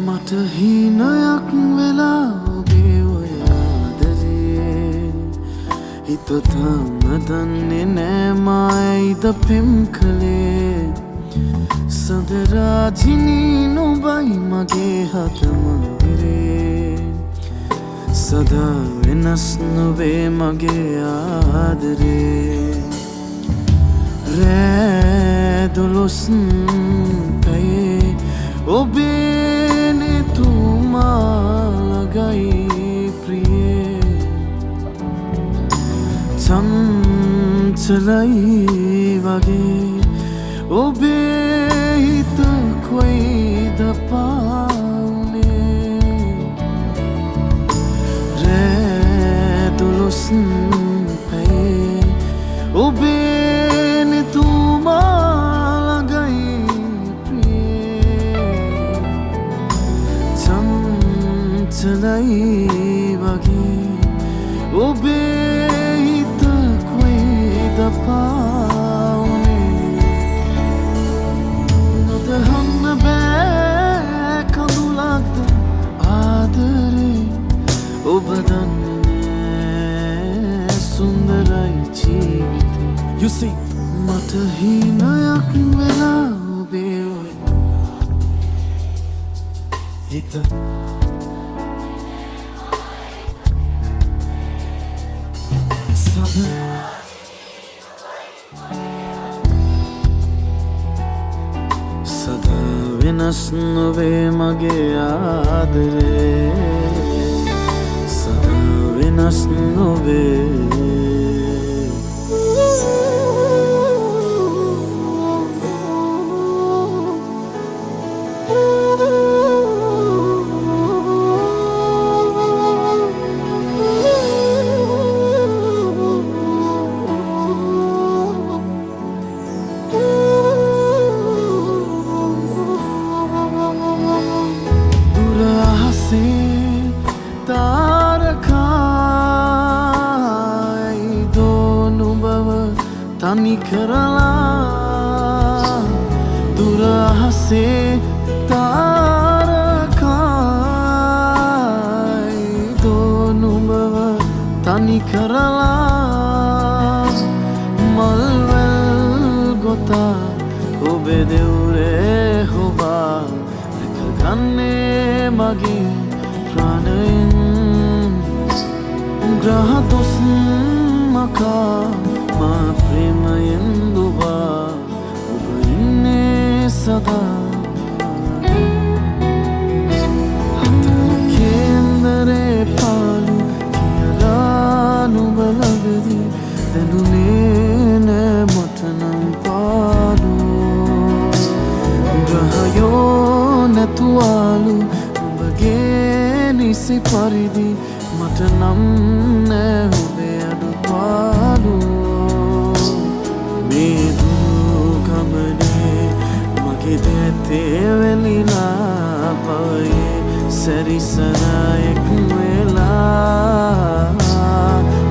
මට හීනයක් වෙලා ඔබේ ඔය ආදරේ හිත තාම දන්නේ නෑ මායිද පෙම් කළේ සදරාජිනී නුඹයි මගේ හත මන්දිරේ සදා වෙනස් නොවේ මගේ ආදරේ රෑ දොළොස් පැයේ ඔබේ නෙතුමා ළඟයි ප්‍රියේ චංචලයි වගේ ඔබේ හිත කොයිද පාවුනේ රෑ දොළොස් පැයේ ඔබේ නෙතුමා ළඟයි ප්‍රියේ චංචලයි වගේ ඔබේ හිත කොයිද පාවුනේ නොදහන්න බෑ කඳුලක්ද ආදරේ ඔබ දන්නේ සුන්දරයි ජීවිතේ You see මට හීනයක් වෙලා ඔබේ ඔය හිත සදා වෙනස් නොවේ මගේ ආදරේ සදා වෙනස් නොවේ තාරකායි දෝනු බව තනි කරලා දුර අහසේ තාරකායි දෝනු බව තනි කරලා මල්වැල් ගොතා ඔබේ දෙවුරේ හොබා රැකගන්නේ මගේ ප්‍රාණයෙන් ග්‍රහ දොස් මකා මා ප්‍රේමයෙන් දුවා ඔබ ඉන්නේ සදා කේන්දරේ පාලු කියලා නුඹ ළඟදී දැනුනේ නෑ මට නම් පාලු ග්‍රහයෝ නැතුවාලු නිසි පරිදි මට නම් නෑ ඔබේ අඩුපාඩු මේ දුගමනේ මගේ දැතේ වෙලිලා පවයේ සැරිසරයෙක් වෙලා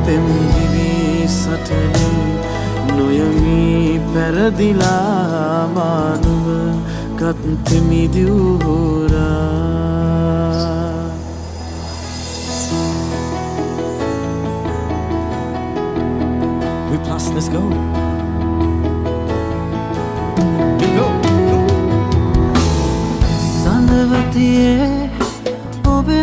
පෙම්දිවි සටනේ නොයමී පැරදිලා මානුව ගත්තෙමි දිවුරා Plus, let's go. Sandavatiye obe